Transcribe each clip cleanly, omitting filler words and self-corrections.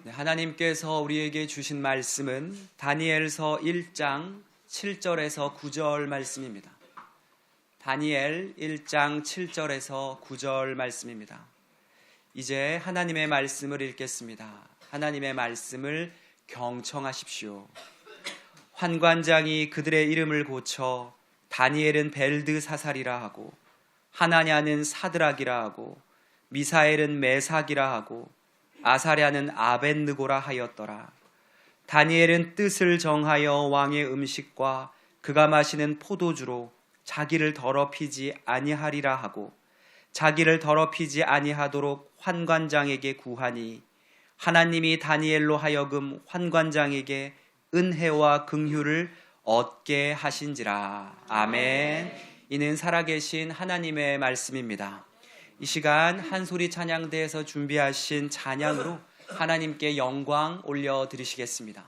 하나님께서 우리에게 주신 말씀은 다니엘서 1장 7절에서 9절 말씀입니다. 다니엘 1장 7절에서 9절 말씀입니다. 이제 하나님의 말씀을 읽겠습니다. 하나님의 말씀을 경청하십시오. 환관장이 그들의 이름을 고쳐 다니엘은 벨드사살이라 하고 하나냐는 사드락이라 하고 미사엘은 메삭이라 하고 아사랴는 아벳느고라 하였더라. 다니엘은 뜻을 정하여 왕의 음식과 그가 마시는 포도주로 자기를 더럽히지 아니하리라 하고 자기를 더럽히지 아니하도록 환관장에게 구하니 하나님이 다니엘로 하여금 환관장에게 은혜와 긍휼을 얻게 하신지라. 아멘. 이는 살아계신 하나님의 말씀입니다. 이 시간 한소리 찬양대에서 준비하신 찬양으로 하나님께 영광 올려드리시겠습니다.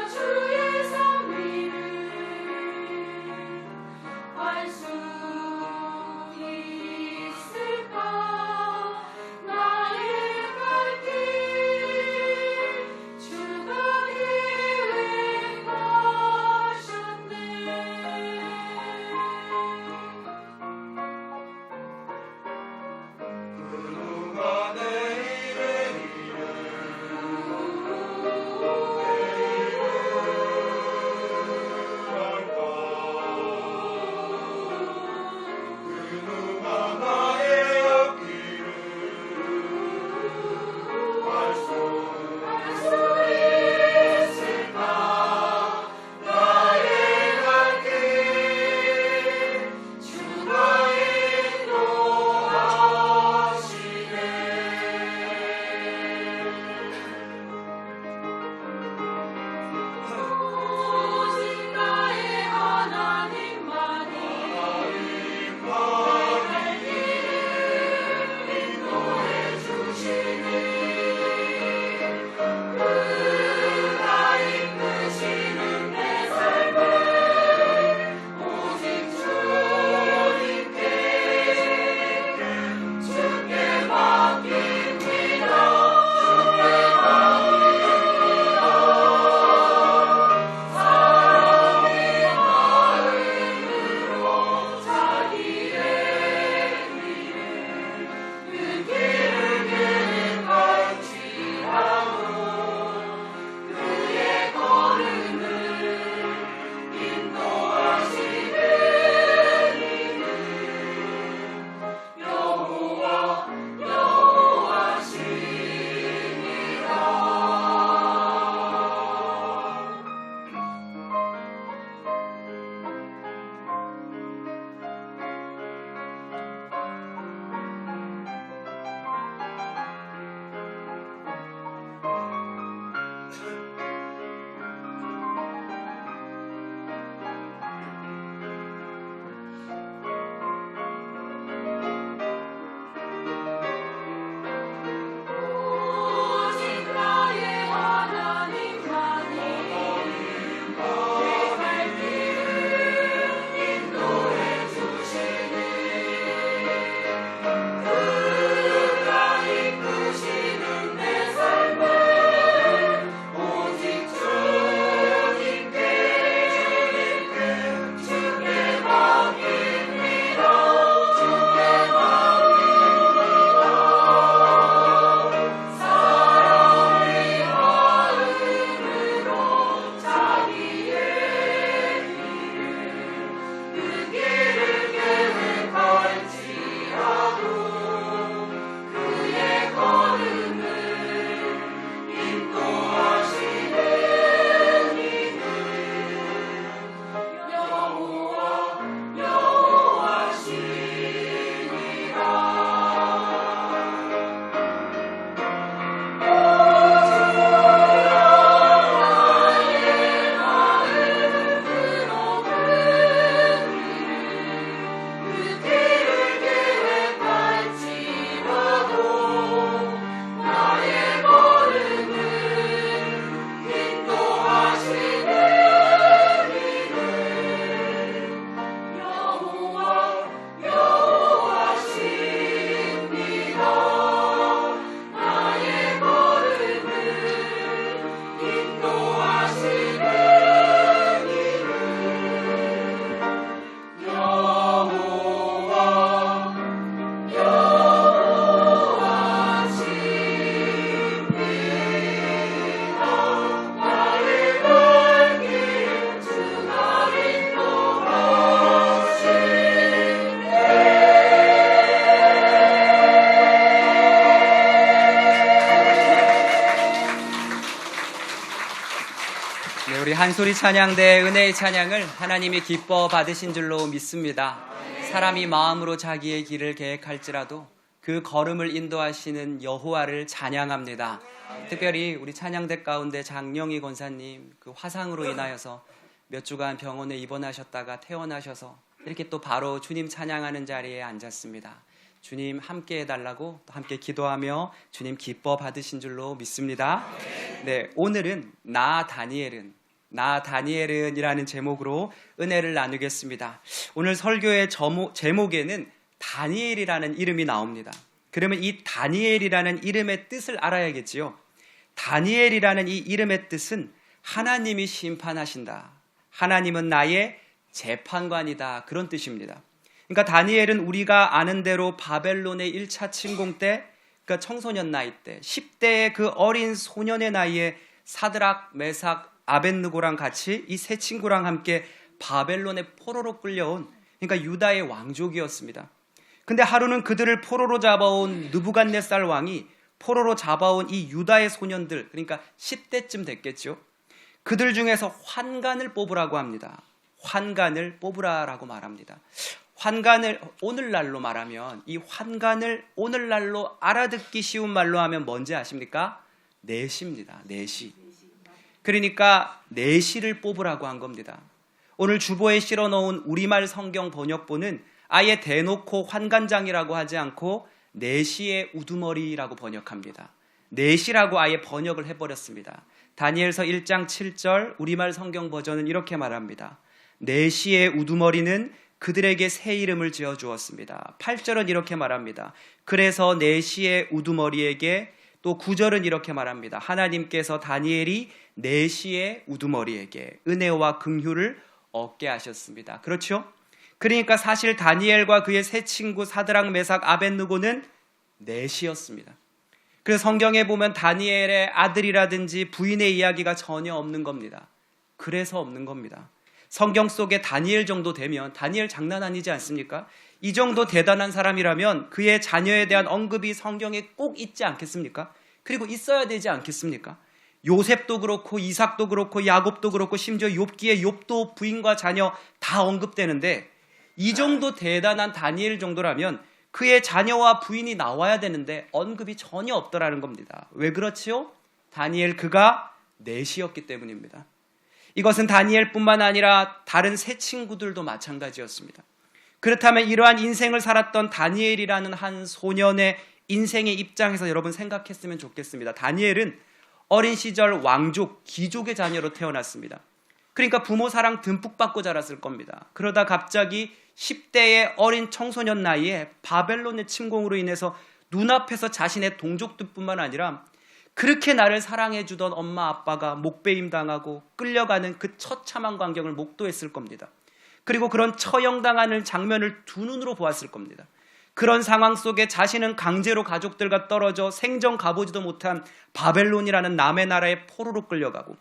주 네, 우리 한소리 찬양대 은혜의 찬양을 하나님이 기뻐 받으신 줄로 믿습니다. 사람이 마음으로 자기의 길을 계획할지라도 그 걸음을 인도하시는 여호와를 찬양합니다. 특별히 우리 찬양대 가운데 장영희 권사님 그 화상으로 인하여서 몇 주간 병원에 입원하셨다가 퇴원하셔서 이렇게 또 바로 주님 찬양하는 자리에 앉았습니다. 주님 함께 해달라고 또 함께 기도하며 주님 기뻐 받으신 줄로 믿습니다. 네, 오늘은 나 다니엘은 이라는 제목으로 은혜를 나누겠습니다. 오늘 설교의 제목에는 다니엘이라는 이름이 나옵니다. 그러면 이 다니엘이라는 이름의 뜻을 알아야겠지요. 다니엘이라는 이 이름의 뜻은 하나님이 심판하신다. 하나님은 나의 재판관이다. 그런 뜻입니다. 그러니까 다니엘은 우리가 아는 대로 바벨론의 1차 침공 때, 그러니까 청소년 나이 때, 10대의 그 어린 소년의 나이에 사드락, 메삭, 아벳느고랑 같이 이 세 친구랑 함께 바벨론의 포로로 끌려온, 그러니까 유다의 왕족이었습니다. 근데 하루는 그들을 포로로 잡아온 느부갓네살 왕이 포로로 잡아온 이 유다의 소년들, 그러니까 10대쯤 됐겠죠. 그들 중에서 환관을 뽑으라고 합니다. 환관을 뽑으라라고 말합니다. 환관을 오늘날로 말하면, 이 환관을 오늘날로 알아듣기 쉬운 말로 하면 뭔지 아십니까? 내시입니다. 내시. 그러니까 내시를 뽑으라고 한 겁니다. 오늘 주보에 실어놓은 우리말 성경 번역본은 아예 대놓고 환관장이라고 하지 않고 내시의 우두머리라고 번역합니다. 내시라고 아예 번역을 해버렸습니다. 다니엘서 1장 7절 우리말 성경 버전은 이렇게 말합니다. 내시의 우두머리는 그들에게 새 이름을 지어주었습니다. 8절은 이렇게 말합니다. 그래서 내시의 우두머리에게, 또 9절은 이렇게 말합니다. 하나님께서 다니엘이 내시의 우두머리에게 은혜와 긍휼을 얻게 하셨습니다. 그렇죠? 그러니까 사실 다니엘과 그의 세 친구 사드락, 메삭, 아벳느고는 내시였습니다. 그래서 성경에 보면 다니엘의 아들이라든지 부인의 이야기가 전혀 없는 겁니다. 그래서 없는 겁니다. 성경 속에 다니엘 정도 되면, 다니엘 장난 아니지 않습니까? 이 정도 대단한 사람이라면 그의 자녀에 대한 언급이 성경에 꼭 있지 않겠습니까? 그리고 있어야 되지 않겠습니까? 요셉도 그렇고 이삭도 그렇고 야곱도 그렇고 심지어 욥기에 욥도 부인과 자녀 다 언급되는데, 이 정도 대단한 다니엘 정도라면 그의 자녀와 부인이 나와야 되는데 언급이 전혀 없더라는 겁니다. 왜 그렇지요? 다니엘 그가 내시였기 때문입니다. 이것은 다니엘뿐만 아니라 다른 세 친구들도 마찬가지였습니다. 그렇다면 이러한 인생을 살았던 다니엘이라는 한 소년의 인생의 입장에서 여러분 생각했으면 좋겠습니다. 다니엘은 어린 시절 왕족, 귀족의 자녀로 태어났습니다. 그러니까 부모 사랑 듬뿍 받고 자랐을 겁니다. 그러다 갑자기 10대의 어린 청소년 나이에 바벨론의 침공으로 인해서 눈앞에서 자신의 동족들뿐만 아니라 그렇게 나를 사랑해 주던 엄마 아빠가 목베임 당하고 끌려가는 그 처참한 광경을 목도했을 겁니다. 그리고 그런 처형당하는 장면을 두 눈으로 보았을 겁니다. 그런 상황 속에 자신은 강제로 가족들과 떨어져 생전 가보지도 못한 바벨론이라는 남의 나라의 포로로 끌려가고,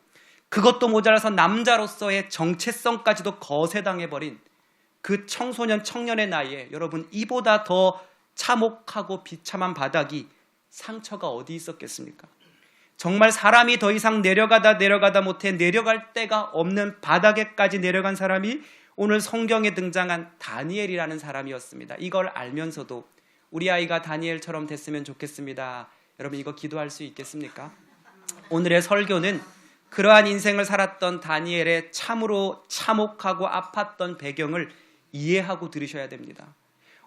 그것도 모자라서 남자로서의 정체성까지도 거세당해버린 그 청년의 나이에 여러분, 이보다 더 참혹하고 비참한 바닥이, 상처가 어디 있었겠습니까? 정말 사람이 더 이상 내려가다 못해 내려갈 데가 없는 바닥에까지 내려간 사람이 오늘 성경에 등장한 다니엘이라는 사람이었습니다. 이걸 알면서도 우리 아이가 다니엘처럼 됐으면 좋겠습니다. 여러분, 이거 기도할 수 있겠습니까? 오늘의 설교는 그러한 인생을 살았던 다니엘의 참으로 참혹하고 아팠던 배경을 이해하고 들으셔야 됩니다.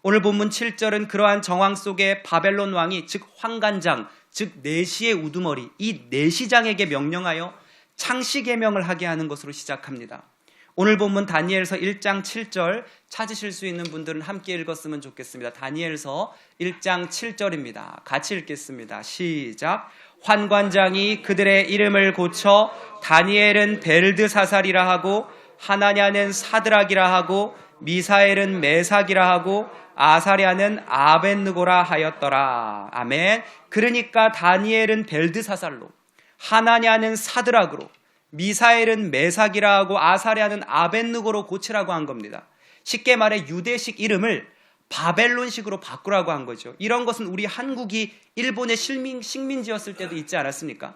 오늘 본문 7절은 그러한 정황 속에 바벨론 왕이, 즉 환관장, 즉 내시의 우두머리, 이 내시장에게 명령하여 창시계명을 하게 하는 것으로 시작합니다. 오늘 본문 다니엘서 1장 7절 찾으실 수 있는 분들은 함께 읽었으면 좋겠습니다. 다니엘서 1장 7절입니다. 같이 읽겠습니다. 시작. 환관장이 그들의 이름을 고쳐 다니엘은 벨드사살이라 하고 하나냐는 사드락이라 하고 미사엘은 메삭이라 하고 아사랴는 아벳느고라 하였더라. 아멘. 그러니까 다니엘은 벨드사살로, 하나냐는 사드락으로, 미사엘은 메삭이라 하고 아사랴는 아벳느고로 고치라고 한 겁니다. 쉽게 말해 유대식 이름을 바벨론식으로 바꾸라고 한 거죠. 이런 것은 우리 한국이 일본의 식민지였을 때도 있지 않았습니까?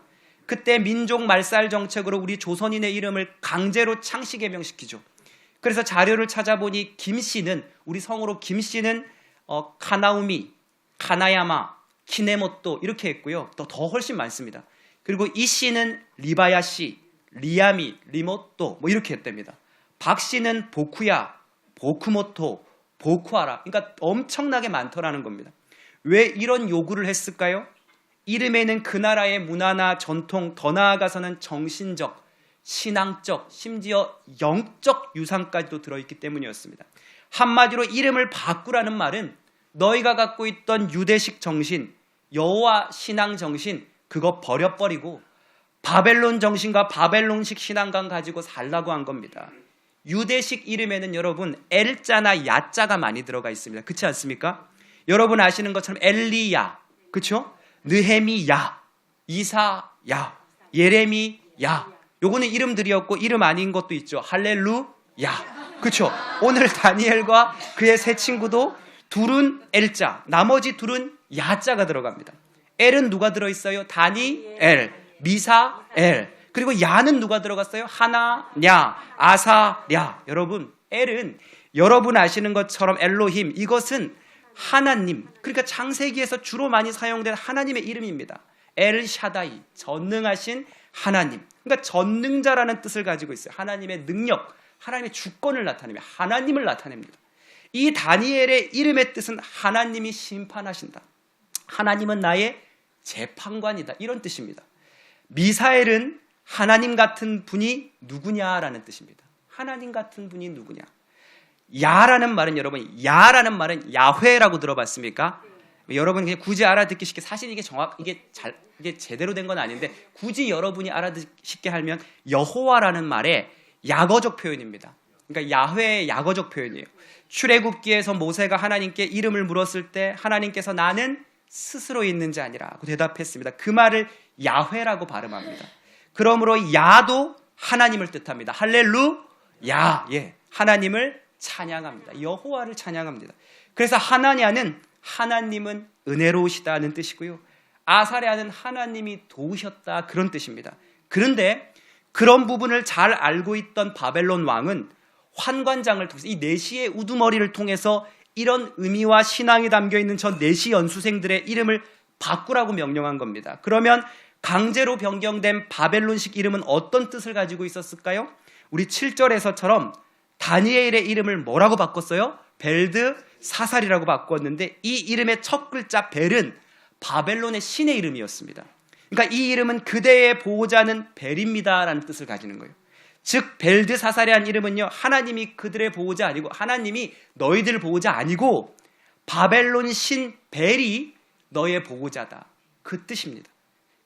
그때 민족 말살 정책으로 우리 조선인의 이름을 강제로 창씨 개명시키죠. 그래서 자료를 찾아보니 김씨는, 우리 성으로 김씨는 카나우미, 카나야마, 키네모토 이렇게 했고요. 또 더 훨씬 많습니다. 그리고 이 씨는 리바야시, 리야미, 리모토 뭐 이렇게 했답니다. 박 씨는 보쿠야, 보쿠모토, 보쿠하라. 그러니까 엄청나게 많더라는 겁니다. 왜 이런 요구를 했을까요? 이름에는 그 나라의 문화나 전통, 더 나아가서는 정신적, 신앙적, 심지어 영적 유산까지도 들어있기 때문이었습니다. 한마디로 이름을 바꾸라는 말은 너희가 갖고 있던 유대식 정신, 여호와 신앙 정신 그거 버려버리고 바벨론 정신과 바벨론식 신앙관 가지고 살라고 한 겁니다. 유대식 이름에는 여러분 엘자나 야자가 많이 들어가 있습니다. 그렇지 않습니까? 여러분 아시는 것처럼 엘리야, 그렇죠? 느헤미야, 이사야, 예레미야. 요거는 이름들이었고 이름 아닌 것도 있죠. 할렐루야, 그렇죠? 오늘 다니엘과 그의 세 친구도 둘은 엘자, 나머지 둘은 야자가 들어갑니다. 엘은 누가 들어있어요? 다니엘, 미사엘. 그리고 야는 누가 들어갔어요? 하나냐, 아사랴. 여러분, 엘은 여러분 아시는 것처럼 엘로힘, 이것은 하나님, 그러니까 창세기에서 주로 많이 사용된 하나님의 이름입니다. 엘샤다이, 전능하신 하나님. 그러니까 전능자라는 뜻을 가지고 있어요. 하나님의 능력, 하나님의 주권을 나타내며 하나님을 나타냅니다. 이 다니엘의 이름의 뜻은 하나님이 심판하신다. 하나님은 나의 재판관이다. 이런 뜻입니다. 미사엘은 하나님 같은 분이 누구냐라는 뜻입니다. 하나님 같은 분이 누구냐. 야라는 말은 여러분, 야라는 말은 야훼라고 들어봤습니까? 여러분 그냥 굳이 알아듣기 쉽게, 사실 이게 이게 제대로 된 건 아닌데 굳이 여러분이 알아듣기 쉽게 하면 여호와라는 말의 약어적 표현입니다. 그러니까 야훼의 약어적 표현이에요. 출애굽기에서 모세가 하나님께 이름을 물었을 때 하나님께서 나는 스스로 있는 자 아니라고 대답했습니다. 그 말을 야훼라고 발음합니다. 그러므로 야도 하나님을 뜻합니다. 할렐루야, 예, 하나님을 찬양합니다. 여호와를 찬양합니다. 그래서 하나냐는 하나님은 은혜로우시다는 뜻이고요. 아사랴는 하나님이 도우셨다, 그런 뜻입니다. 그런데 그런 부분을 잘 알고 있던 바벨론 왕은 환관장을 통해서 이 네시의 우두머리를 통해서 이런 의미와 신앙이 담겨있는 저 네시 연수생들의 이름을 바꾸라고 명령한 겁니다. 그러면 강제로 변경된 바벨론식 이름은 어떤 뜻을 가지고 있었을까요? 우리 7절에서처럼 다니엘의 이름을 뭐라고 바꿨어요? 벨드 사살이라고 바꿨는데 이 이름의 첫 글자 벨은 바벨론의 신의 이름이었습니다. 그러니까 이 이름은 그대의 보호자는 벨입니다라는 뜻을 가지는 거예요. 즉 벨드 사살이라는 이름은요, 하나님이 그들의 보호자 아니고, 하나님이 너희들 보호자 아니고 바벨론 신 벨이 너의 보호자다, 그 뜻입니다.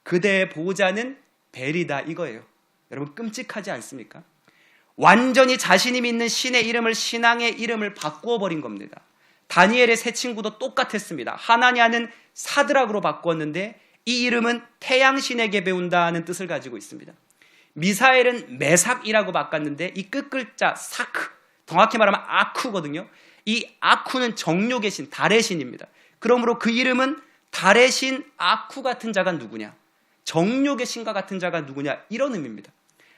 그대의 보호자는 벨이다, 이거예요. 여러분 끔찍하지 않습니까? 완전히 자신이 믿는 신의 이름을, 신앙의 이름을 바꾸어 버린 겁니다. 다니엘의 세 친구도 똑같았습니다. 하나냐는 사드락으로 바꾸었는데 이 이름은 태양신에게 배운다는 뜻을 가지고 있습니다. 미사엘은 메삭이라고 바꿨는데 이 끝글자 사크, 정확히 말하면 아쿠거든요. 이 아쿠는 정욕의 신, 달의 신입니다. 그러므로 그 이름은 달의 신 아쿠 같은 자가 누구냐, 정욕의 신과 같은 자가 누구냐, 이런 의미입니다.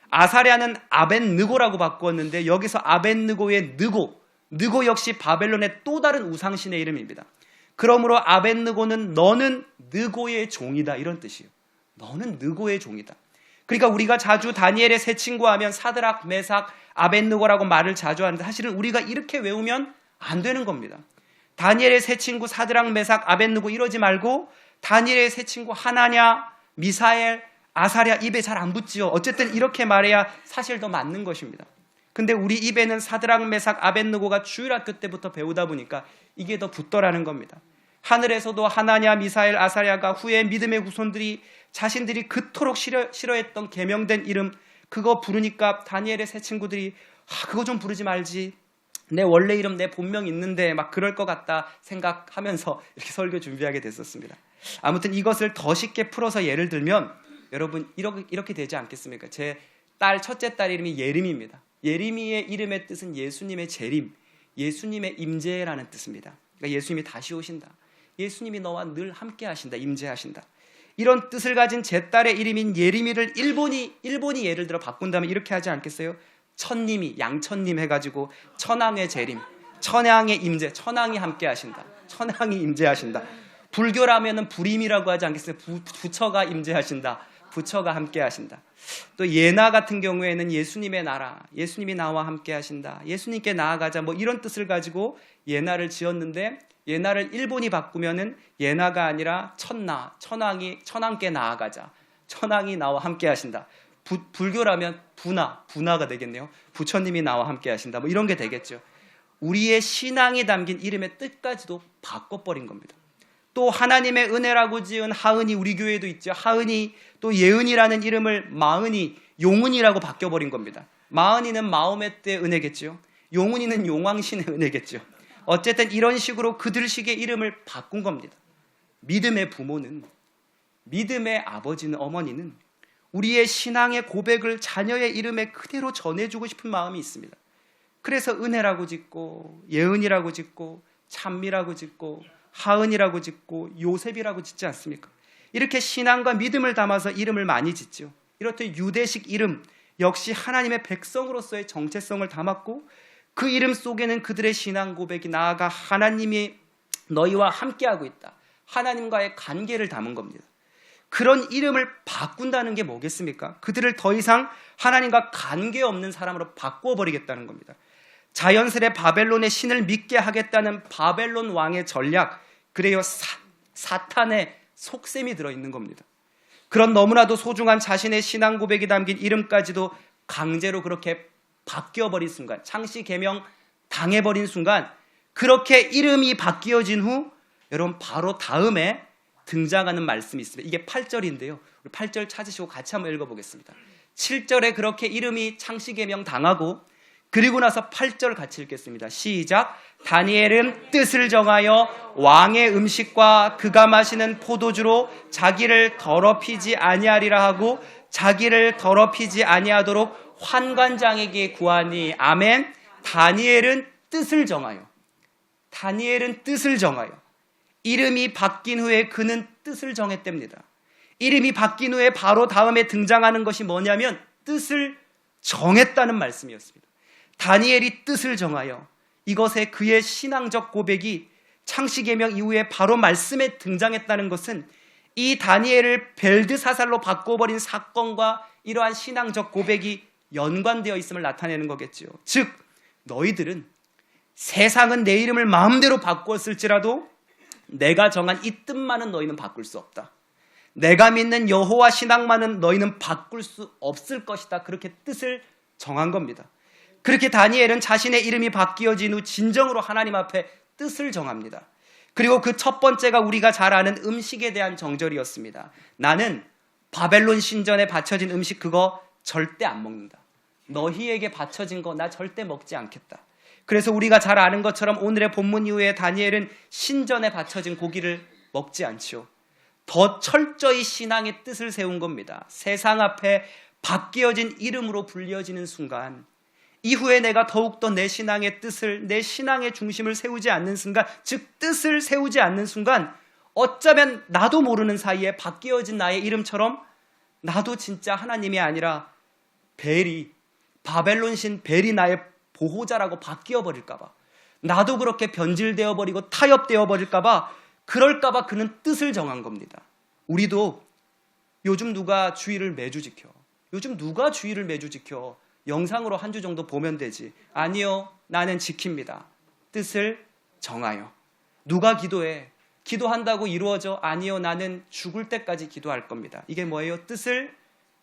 아사랴는 아벤느고라고 바꾸었는데 여기서 아벤느고의 느고 역시 바벨론의 또 다른 우상신의 이름입니다. 그러므로 아벤느고는 너는 느고의 종이다, 이런 뜻이에요. 너는 느고의 종이다. 그러니까 우리가 자주 다니엘의 세 친구 하면 사드락, 메삭, 아벤느고라고 말을 자주 하는데 사실은 우리가 이렇게 외우면 안 되는 겁니다. 다니엘의 세 친구 사드락, 메삭, 아벤느고 이러지 말고 다니엘의 세 친구 하나냐, 미사엘, 아사랴 입에 잘 안 붙지요. 어쨌든 이렇게 말해야 사실 더 맞는 것입니다. 근데 우리 입에는 사드락, 메삭, 아벤느고가 주일학교 때부터 배우다 보니까 이게 더 붙더라는 겁니다. 하늘에서도 하나냐, 미사엘, 아사랴가 후에 믿음의 후손들이 자신들이 그토록 싫어했던 계명된 이름, 그거 부르니까 다니엘의 세 친구들이 그거 좀 부르지 말지, 내 원래 이름, 내 본명 있는데 막 그럴 것 같다 생각하면서 이렇게 설교 준비하게 됐었습니다. 아무튼 이것을 더 쉽게 풀어서 예를 들면 여러분 이렇게 되지 않겠습니까? 제 첫째 딸 이름이 예림입니다. 예림이의 이름의 뜻은 예수님의 재림, 예수님의 임재라는 뜻입니다. 그러니까 예수님이 다시 오신다, 예수님이 너와 늘 함께 하신다, 임재하신다. 이런 뜻을 가진 제 딸의 이름인 예림이를 일본이 예를 들어 바꾼다면 이렇게 하지 않겠어요? 천님이 양천님 해가지고 천황의 재림, 천황의 임재, 천황이 함께 하신다. 천황이 임재하신다. 불교라면은 불임이라고 하지 않겠어요? 부처가 임재하신다. 부처가 함께 하신다. 또 예나 같은 경우에는 예수님의 나라, 예수님이 나와 함께 하신다. 예수님께 나아가자. 뭐 이런 뜻을 가지고 예나를 지었는데 예나를 일본이 바꾸면은 예나가 아니라 천나, 천황께 나아가자. 천황이 나와 함께 하신다. 불교라면 분화가 되겠네요. 부처님이 나와 함께 하신다. 뭐 이런 게 되겠죠. 우리의 신앙이 담긴 이름의 뜻까지도 바꿔버린 겁니다. 또 하나님의 은혜라고 지은 하은이 우리 교회도 있죠. 하은이 또 예은이라는 이름을 마은이, 용은이라고 바뀌어버린 겁니다. 마은이는 마호메 때 은혜겠죠. 용은이는 용왕신의 은혜겠죠. 어쨌든 이런 식으로 그들식의 이름을 바꾼 겁니다. 믿음의 부모는, 믿음의 아버지는, 어머니는 우리의 신앙의 고백을 자녀의 이름에 그대로 전해주고 싶은 마음이 있습니다. 그래서 은혜라고 짓고 예은이라고 짓고 찬미라고 짓고 하은이라고 짓고 요셉이라고 짓지 않습니까? 이렇게 신앙과 믿음을 담아서 이름을 많이 짓죠. 이렇듯 유대식 이름 역시 하나님의 백성으로서의 정체성을 담았고 그 이름 속에는 그들의 신앙 고백이 나아가 하나님이 너희와 함께하고 있다. 하나님과의 관계를 담은 겁니다. 그런 이름을 바꾼다는 게 뭐겠습니까? 그들을 더 이상 하나님과 관계없는 사람으로 바꾸어버리겠다는 겁니다. 자연스레 바벨론의 신을 믿게 하겠다는 바벨론 왕의 전략, 그래요, 사탄의 속셈이 들어있는 겁니다. 그런 너무나도 소중한 자신의 신앙 고백이 담긴 이름까지도 강제로 그렇게 바뀌어버린 순간, 창시 개명 당해버린 순간, 그렇게 이름이 바뀌어진 후 여러분 바로 다음에 등장하는 말씀이 있습니다. 이게 8절인데요. 우리 8절 찾으시고 같이 한번 읽어보겠습니다. 7절에 그렇게 이름이 창시 개명 당하고 그리고 나서 8절 같이 읽겠습니다. 시작. 다니엘은 뜻을 정하여 왕의 음식과 그가 마시는 포도주로 자기를 더럽히지 아니하리라 하고 자기를 더럽히지 아니하도록 환관장에게 구하니. 아멘. 다니엘은 뜻을 정하여, 다니엘은 뜻을 정하여, 이름이 바뀐 후에 그는 뜻을 정했답니다. 이름이 바뀐 후에 바로 다음에 등장하는 것이 뭐냐면 뜻을 정했다는 말씀이었습니다. 다니엘이 뜻을 정하여, 이것에 그의 신앙적 고백이 창시개명 이후에 바로 말씀에 등장했다는 것은 이 다니엘을 벨드사살로 바꿔버린 사건과 이러한 신앙적 고백이 연관되어 있음을 나타내는 거겠죠. 즉 너희들은 세상은 내 이름을 마음대로 바꾸었을지라도 내가 정한 이 뜻만은 너희는 바꿀 수 없다. 내가 믿는 여호와 신앙만은 너희는 바꿀 수 없을 것이다. 그렇게 뜻을 정한 겁니다. 그렇게 다니엘은 자신의 이름이 바뀌어진 후 진정으로 하나님 앞에 뜻을 정합니다. 그리고 그 첫 번째가 우리가 잘 아는 음식에 대한 정절이었습니다. 나는 바벨론 신전에 바쳐진 음식 그거 절대 안 먹는다. 너희에게 바쳐진 거 나 절대 먹지 않겠다. 그래서 우리가 잘 아는 것처럼 오늘의 본문 이후에 다니엘은 신전에 바쳐진 고기를 먹지 않죠. 더 철저히 신앙의 뜻을 세운 겁니다. 세상 앞에 바뀌어진 이름으로 불려지는 순간, 이후에 내가 더욱더 내 신앙의 뜻을, 내 신앙의 중심을 세우지 않는 순간, 즉 뜻을 세우지 않는 순간 어쩌면 나도 모르는 사이에 바뀌어진 나의 이름처럼 나도 진짜 하나님이 아니라 벨이, 바벨론 신 벨이 나의 보호자라고 바뀌어버릴까 봐, 나도 그렇게 변질되어 버리고 타협되어 버릴까 봐, 그럴까 봐 그는 뜻을 정한 겁니다. 우리도 요즘 누가 주일을 매주 지켜? 요즘 누가 주일을 매주 지켜? 영상으로 한 주 정도 보면 되지. 아니요, 나는 지킵니다. 뜻을 정하여. 누가 기도해? 기도한다고 이루어져? 아니요, 나는 죽을 때까지 기도할 겁니다. 이게 뭐예요? 뜻을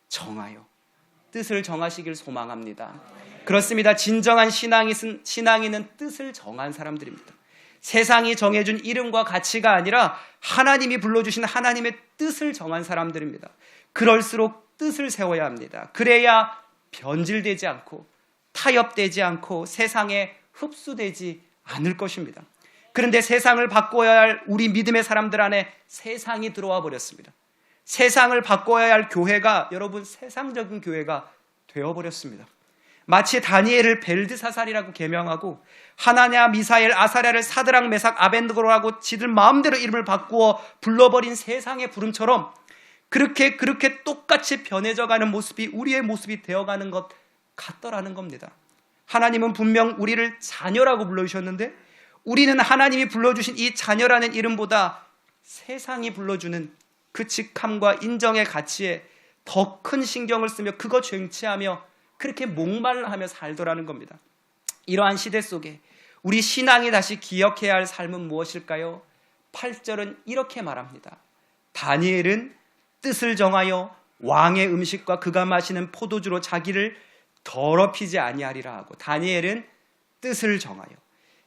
정하여. 뜻을 정하시길 소망합니다. 그렇습니다. 진정한 신앙인은 뜻을 정한 사람들입니다. 세상이 정해준 이름과 가치가 아니라 하나님이 불러주신 하나님의 뜻을 정한 사람들입니다. 그럴수록 뜻을 세워야 합니다. 그래야 변질되지 않고 타협되지 않고 세상에 흡수되지 않을 것입니다. 그런데 세상을 바꿔야 할 우리 믿음의 사람들 안에 세상이 들어와 버렸습니다. 세상을 바꿔야 할 교회가 여러분 세상적인 교회가 되어버렸습니다. 마치 다니엘을 벨드사살이라고 계명하고 하나냐, 미사엘, 아사랴를 사드락, 메삭, 아벤느고라고 지들 마음대로 이름을 바꾸어 불러버린 세상의 부름처럼 그렇게 똑같이 변해져가는 모습이 우리의 모습이 되어가는 것 같더라는 겁니다. 하나님은 분명 우리를 자녀라고 불러주셨는데 우리는 하나님이 불러주신 이 자녀라는 이름보다 세상이 불러주는 그 직함과 인정의 가치에 더 큰 신경을 쓰며 그거 쟁취하며 그렇게 목말라하며 살더라는 겁니다. 이러한 시대 속에 우리 신앙이 다시 기억해야 할 삶은 무엇일까요? 8절은 이렇게 말합니다. 다니엘은 뜻을 정하여 왕의 음식과 그가 마시는 포도주로 자기를 더럽히지 아니하리라 하고, 다니엘은 뜻을 정하여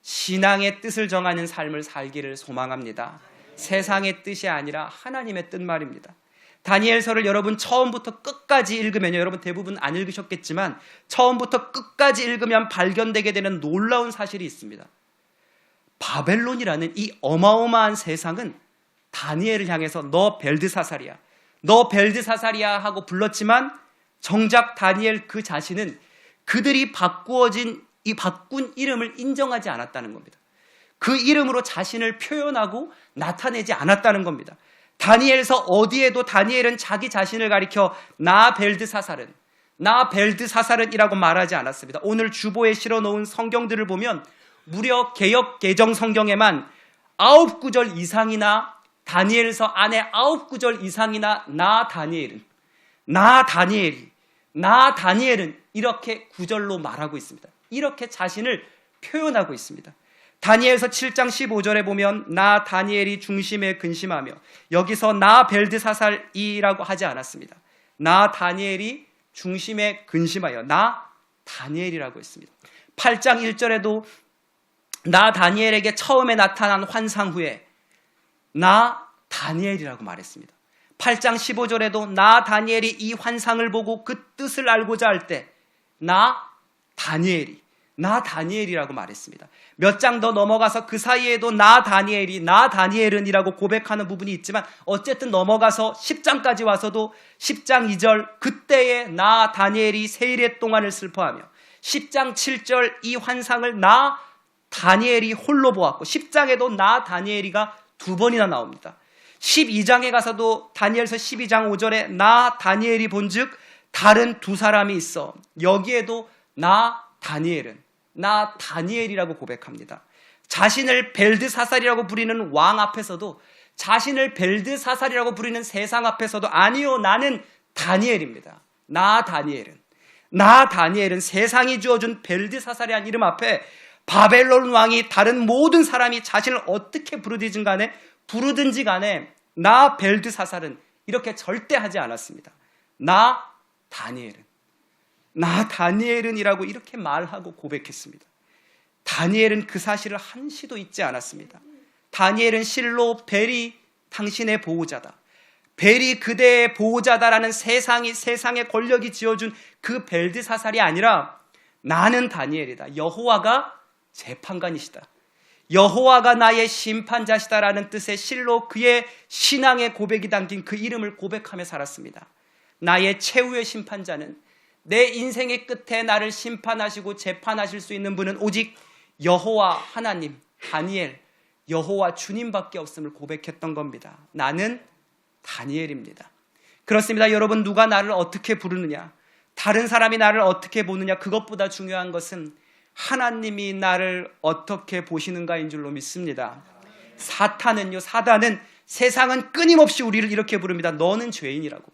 신앙의 뜻을 정하는 삶을 살기를 소망합니다. 세상의 뜻이 아니라 하나님의 뜻 말입니다. 다니엘서를 여러분 처음부터 끝까지 읽으면요, 여러분 대부분 안 읽으셨겠지만 처음부터 끝까지 읽으면 발견되게 되는 놀라운 사실이 있습니다. 바벨론이라는 이 어마어마한 세상은 다니엘을 향해서 너 벨드사살이야, 너 벨드사살이야 하고 불렀지만 정작 다니엘 그 자신은 그들이 바꾼 이름을 인정하지 않았다는 겁니다. 그 이름으로 자신을 표현하고 나타내지 않았다는 겁니다. 다니엘서 어디에도 다니엘은 자기 자신을 가리켜 나 벨드사살은 이라고 말하지 않았습니다. 오늘 주보에 실어놓은 성경들을 보면 무려 개역 개정 성경에만 9구절 이상이나 다니엘서 안에 9구절 이상이나 나 다니엘은 이렇게 구절로 말하고 있습니다. 이렇게 자신을 표현하고 있습니다. 다니엘서 7장 15절에 보면 나 다니엘이 중심에 근심하며, 여기서 나 벨드사살이라고 하지 않았습니다. 나 다니엘이 중심에 근심하여 나 다니엘이라고 했습니다. 8장 1절에도 나 다니엘에게 처음에 나타난 환상 후에 나 다니엘이라고 말했습니다. 8장 15절에도 나 다니엘이 이 환상을 보고 그 뜻을 알고자 할 때 나 다니엘이라고 말했습니다. 몇 장 더 넘어가서 그 사이에도 나 다니엘은 이라고 고백하는 부분이 있지만 어쨌든 넘어가서 10장까지 와서도 10장 2절 그때에 나 다니엘이 세일의 동안을 슬퍼하며, 10장 7절 이 환상을 나 다니엘이 홀로 보았고, 10장에도 나 다니엘이가 2번이나 나옵니다. 12장에 가서도 다니엘서 12장 5절에 나 다니엘이 본즉 다른 2사람이 있어, 여기에도 나 다니엘이라고 고백합니다. 자신을 벨드사살이라고 부리는 왕 앞에서도, 자신을 벨드사살이라고 부리는 세상 앞에서도 아니요, 나는 다니엘입니다. 나 다니엘은 세상이 주어준 벨드사살이라는 이름 앞에 바벨론 왕이 다른 모든 사람이 자신을 어떻게 부르든지 간에 나 벨드사살은 이렇게 절대 하지 않았습니다. 나 다니엘은 이라고 이렇게 말하고 고백했습니다. 다니엘은 그 사실을 한시도 잊지 않았습니다. 다니엘은 실로 벨이 당신의 보호자다, 벨이 그대의 보호자다라는 세상의 권력이 지어준 그 벨드사살이 아니라 나는 다니엘이다, 여호와가 재판관이시다, 여호와가 나의 심판자시다라는 뜻의 실로 그의 신앙의 고백이 담긴 그 이름을 고백하며 살았습니다. 나의 최후의 심판자는, 내 인생의 끝에 나를 심판하시고 재판하실 수 있는 분은 오직 여호와 하나님, 다니엘, 여호와 주님밖에 없음을 고백했던 겁니다. 나는 다니엘입니다. 그렇습니다. 여러분, 누가 나를 어떻게 부르느냐, 다른 사람이 나를 어떻게 보느냐, 그것보다 중요한 것은 하나님이 나를 어떻게 보시는가인 줄로 믿습니다. 사단은 세상은 끊임없이 우리를 이렇게 부릅니다. 너는 죄인이라고,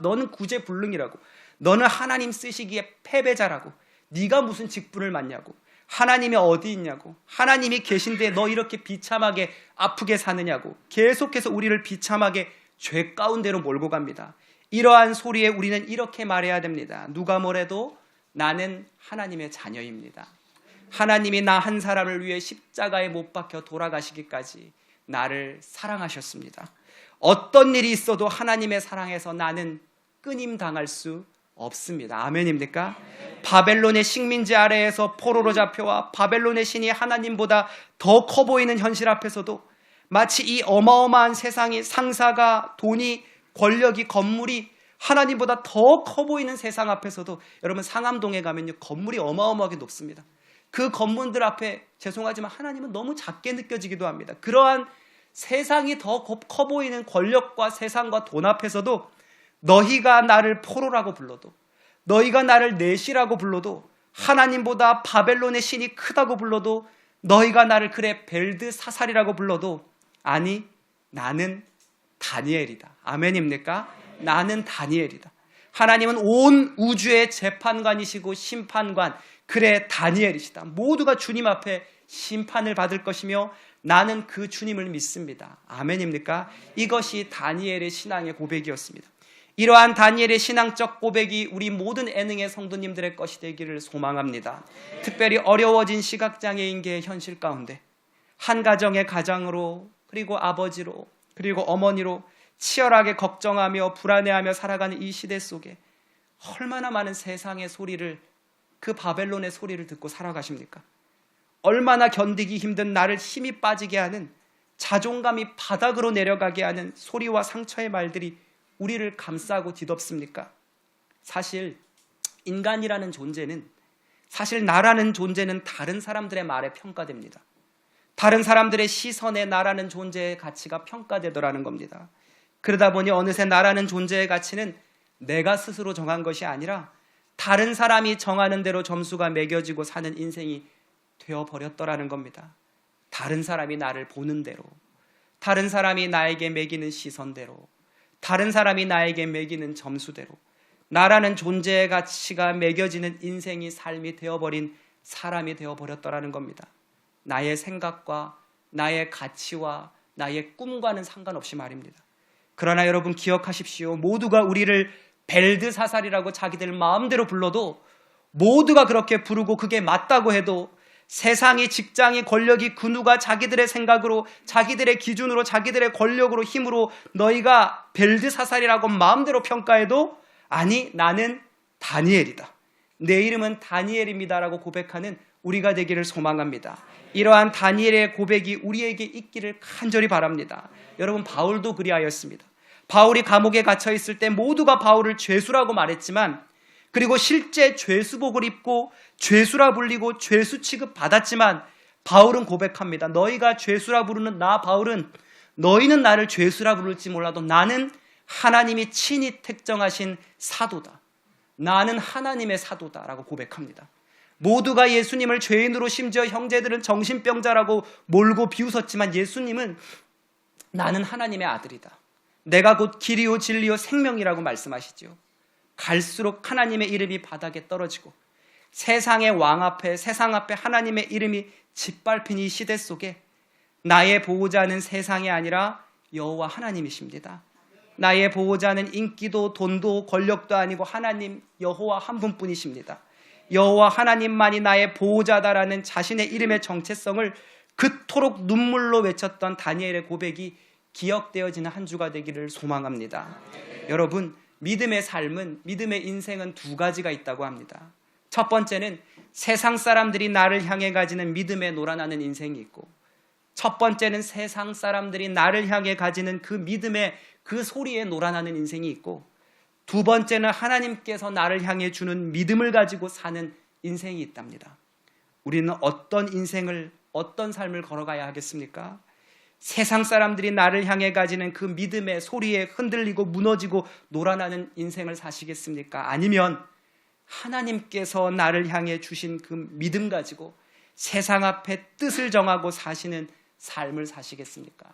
너는 구제불능이라고, 너는 하나님 쓰시기에 패배자라고, 네가 무슨 직분을 맡냐고, 하나님이 어디 있냐고, 하나님이 계신데 너 이렇게 비참하게 아프게 사느냐고, 계속해서 우리를 비참하게 죄 가운데로 몰고 갑니다. 이러한 소리에 우리는 이렇게 말해야 됩니다. 누가 뭐래도 나는 하나님의 자녀입니다. 하나님이 나 한 사람을 위해 십자가에 못 박혀 돌아가시기까지 나를 사랑하셨습니다. 어떤 일이 있어도 하나님의 사랑에서 나는 끊임당할 수 없습니다. 아멘입니까? 바벨론의 식민지 아래에서 포로로 잡혀와 바벨론의 신이 하나님보다 더 커 보이는 현실 앞에서도 마치 이 어마어마한 세상이, 상사가, 돈이, 권력이, 건물이 하나님보다 더 커 보이는 세상 앞에서도, 여러분 상암동에 가면요 건물이 어마어마하게 높습니다. 그 건물들 앞에 죄송하지만 하나님은 너무 작게 느껴지기도 합니다. 그러한 세상이 더 커 보이는 권력과 세상과 돈 앞에서도 너희가 나를 포로라고 불러도, 너희가 나를 내시라고 불러도, 하나님보다 바벨론의 신이 크다고 불러도, 너희가 나를 그래 벨드사살이라고 불러도, 아니 나는 다니엘이다. 아멘입니까? 나는 다니엘이다. 하나님은 온 우주의 재판관이시고 심판관, 그래 다니엘이시다. 모두가 주님 앞에 심판을 받을 것이며 나는 그 주님을 믿습니다. 아멘입니까? 이것이 다니엘의 신앙의 고백이었습니다. 이러한 다니엘의 신앙적 고백이 우리 모든 애능의 성도님들의 것이 되기를 소망합니다. 특별히 어려워진 시각장애인계의 현실 가운데 한 가정의 가장으로, 그리고 아버지로, 그리고 어머니로 치열하게 걱정하며 불안해하며 살아가는 이 시대 속에 얼마나 많은 세상의 소리를, 그 바벨론의 소리를 듣고 살아가십니까? 얼마나 견디기 힘든 나를 힘이 빠지게 하는, 자존감이 바닥으로 내려가게 하는 소리와 상처의 말들이 우리를 감싸고 뒤덮습니까? 사실 인간이라는 존재는, 사실 나라는 존재는 다른 사람들의 말에 평가됩니다. 다른 사람들의 시선에 나라는 존재의 가치가 평가되더라는 겁니다. 그러다 보니 어느새 나라는 존재의 가치는 내가 스스로 정한 것이 아니라 다른 사람이 정하는 대로 점수가 매겨지고 사는 인생이 되어버렸더라는 겁니다. 다른 사람이 나를 보는 대로, 다른 사람이 나에게 매기는 시선대로, 다른 사람이 나에게 매기는 점수대로 나라는 존재의 가치가 매겨지는 인생이, 삶이 되어버린 사람이 되어버렸더라는 겁니다. 나의 생각과 나의 가치와 나의 꿈과는 상관없이 말입니다. 그러나 여러분 기억하십시오. 모두가 우리를 벨드사살이라고 자기들 마음대로 불러도, 모두가 그렇게 부르고 그게 맞다고 해도, 세상이, 직장이, 권력이 그 누가 자기들의 생각으로, 자기들의 기준으로, 자기들의 권력으로, 힘으로 너희가 벨드사살이라고 마음대로 평가해도, 아니 나는 다니엘이다, 내 이름은 다니엘입니다라고 고백하는 우리가 되기를 소망합니다. 이러한 다니엘의 고백이 우리에게 있기를 간절히 바랍니다. 여러분, 바울도 그리하였습니다. 바울이 감옥에 갇혀 있을 때 모두가 바울을 죄수라고 말했지만, 그리고 실제 죄수복을 입고 죄수라 불리고 죄수 취급 받았지만, 바울은 고백합니다. 너희가 죄수라 부르는 나 바울은, 너희는 나를 죄수라 부를지 몰라도 나는 하나님이 친히 택정하신 사도다. 나는 하나님의 사도다라고 고백합니다. 모두가 예수님을 죄인으로, 심지어 형제들은 정신병자라고 몰고 비웃었지만, 예수님은 나는 하나님의 아들이다, 내가 곧 길이요 진리요 생명이라고 말씀하시죠. 갈수록 하나님의 이름이 바닥에 떨어지고 세상의 왕 앞에, 세상 앞에 하나님의 이름이 짓밟힌 이 시대 속에 나의 보호자는 세상이 아니라 여호와 하나님이십니다. 나의 보호자는 인기도 돈도 권력도 아니고 하나님 여호와 한 분뿐이십니다. 여호와 하나님만이 나의 보호자다라는 자신의 이름의 정체성을 그토록 눈물로 외쳤던 다니엘의 고백이 기억되어지는 한 주가 되기를 소망합니다. 여러분, 믿음의 삶은, 믿음의 인생은 두 가지가 있다고 합니다. 첫 번째는 세상 사람들이 나를 향해 가지는 믿음에 놀아나는 인생이 있고, 첫 번째는 세상 사람들이 나를 향해 가지는 그 믿음의 그 소리에 놀아나는 인생이 있고, 두 번째는 하나님께서 나를 향해 주는 믿음을 가지고 사는 인생이 있답니다. 우리는 어떤 인생을, 어떤 삶을 걸어가야 하겠습니까? 세상 사람들이 나를 향해 가지는 그 믿음의 소리에 흔들리고 무너지고 놀아나는 인생을 사시겠습니까? 아니면 하나님께서 나를 향해 주신 그 믿음 가지고 세상 앞에 뜻을 정하고 사시는 삶을 사시겠습니까?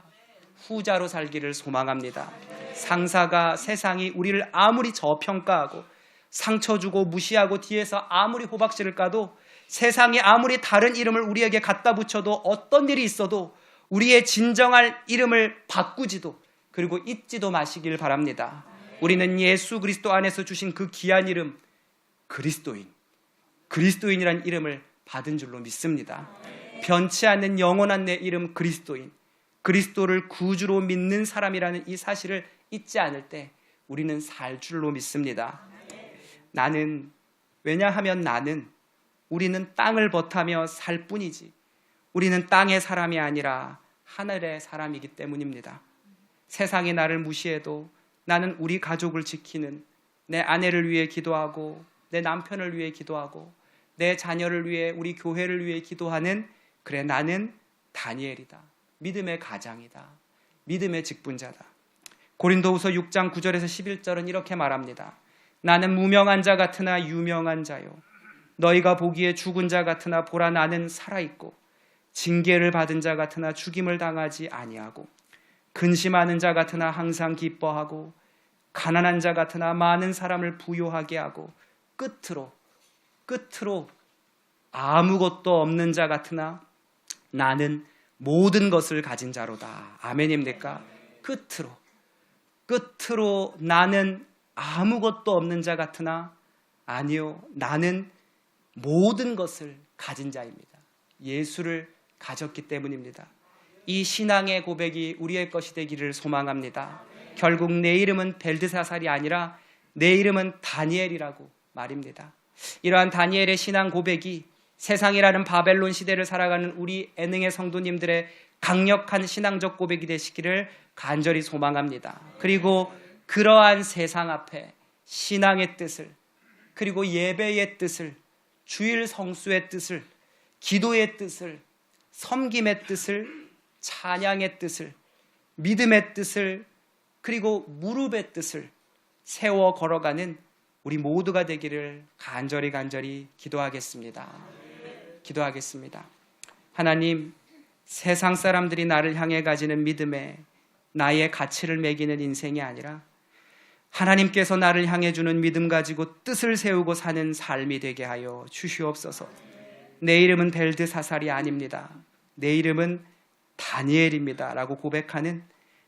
후자로 살기를 소망합니다. 상사가, 세상이 우리를 아무리 저평가하고 상처 주고 무시하고 뒤에서 아무리 호박씨를 까도, 세상이 아무리 다른 이름을 우리에게 갖다 붙여도, 어떤 일이 있어도 우리의 진정할 이름을 바꾸지도, 그리고 잊지도 마시길 바랍니다. 우리는 예수 그리스도 안에서 주신 그 귀한 이름 그리스도인, 그리스도인이란 이름을 받은 줄로 믿습니다. 변치 않는 영원한 내 이름 그리스도인, 그리스도를 구주로 믿는 사람이라는 이 사실을 잊지 않을 때 우리는 살 줄로 믿습니다. 나는, 왜냐하면 나는, 우리는 땅을 버타며 살 뿐이지, 우리는 땅의 사람이 아니라 하늘의 사람이기 때문입니다. 세상이 나를 무시해도 나는 우리 가족을 지키는, 내 아내를 위해 기도하고, 내 남편을 위해 기도하고, 내 자녀를 위해, 우리 교회를 위해 기도하는, 그래 나는 다니엘이다, 믿음의 가장이다, 믿음의 직분자다. 고린도후서 6장 9절에서 11절은 이렇게 말합니다. 나는 무명한 자 같으나 유명한 자요. 너희가 보기에 죽은 자 같으나 보라 나는 살아있고 징계를 받은 자 같으나 죽임을 당하지 아니하고 근심하는 자 같으나 항상 기뻐하고 가난한 자 같으나 많은 사람을 부요하게 하고 끝으로 아무것도 없는 자 같으나 나는 모든 것을 가진 자로다. 아멘입니까? 끝으로 나는 아무것도 없는 자 같으나 아니요, 나는 모든 것을 가진 자입니다. 예수를 가졌기 때문입니다. 이 신앙의 고백이 우리의 것이 되기를 소망합니다. 결국 내 이름은 벨드사살이 아니라 내 이름은 다니엘이라고 말입니다. 이러한 다니엘의 신앙 고백이 세상이라는 바벨론 시대를 살아가는 우리 애능의 성도님들의 강력한 신앙적 고백이 되시기를 간절히 소망합니다. 그리고 그러한 세상 앞에 신앙의 뜻을, 그리고 예배의 뜻을, 주일 성수의 뜻을, 기도의 뜻을, 섬김의 뜻을, 찬양의 뜻을, 믿음의 뜻을, 그리고 무릎의 뜻을 세워 걸어가는 우리 모두가 되기를 간절히 기도하겠습니다. 하나님, 세상 사람들이 나를 향해 가지는 믿음에 나의 가치를 매기는 인생이 아니라 하나님께서 나를 향해 주는 믿음 가지고 뜻을 세우고 사는 삶이 되게 하여 주시옵소서. 내 이름은 벨드사살이 아닙니다. 내 이름은 다니엘입니다 라고 고백하는,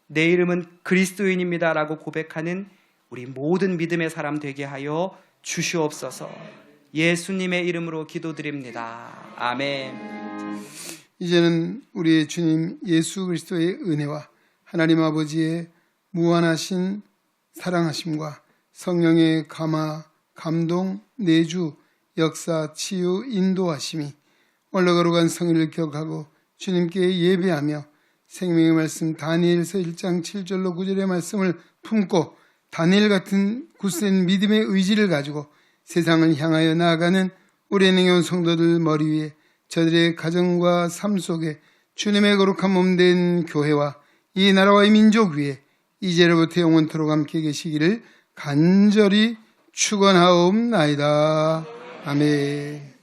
내 이름은 그리스도인입니다 라고 고백하는 우리 모든 믿음의 사람 되게 하여 주시옵소서. 예수님의 이름으로 기도드립니다. 아멘. 이제는 우리의 주님 예수 그리스도의 은혜와 하나님 아버지의 무한하신 사랑하심과 성령의 감화, 감동, 내주, 역사, 치유, 인도하심이 올라가로간 성일을 기억하고 주님께 예배하며 생명의 말씀 다니엘서 1장 7절로 9절의 말씀을 품고 다니엘 같은 굳센 믿음의 의지를 가지고 세상을 향하여 나아가는 우리 애능의 성도들 머리 위에 저들의 가정과 삶 속에 주님의 거룩한 몸된 교회와 이 나라와 이 민족 위에 이제로부터 영원토록 함께 계시기를 간절히 축원하옵나이다. 아멘.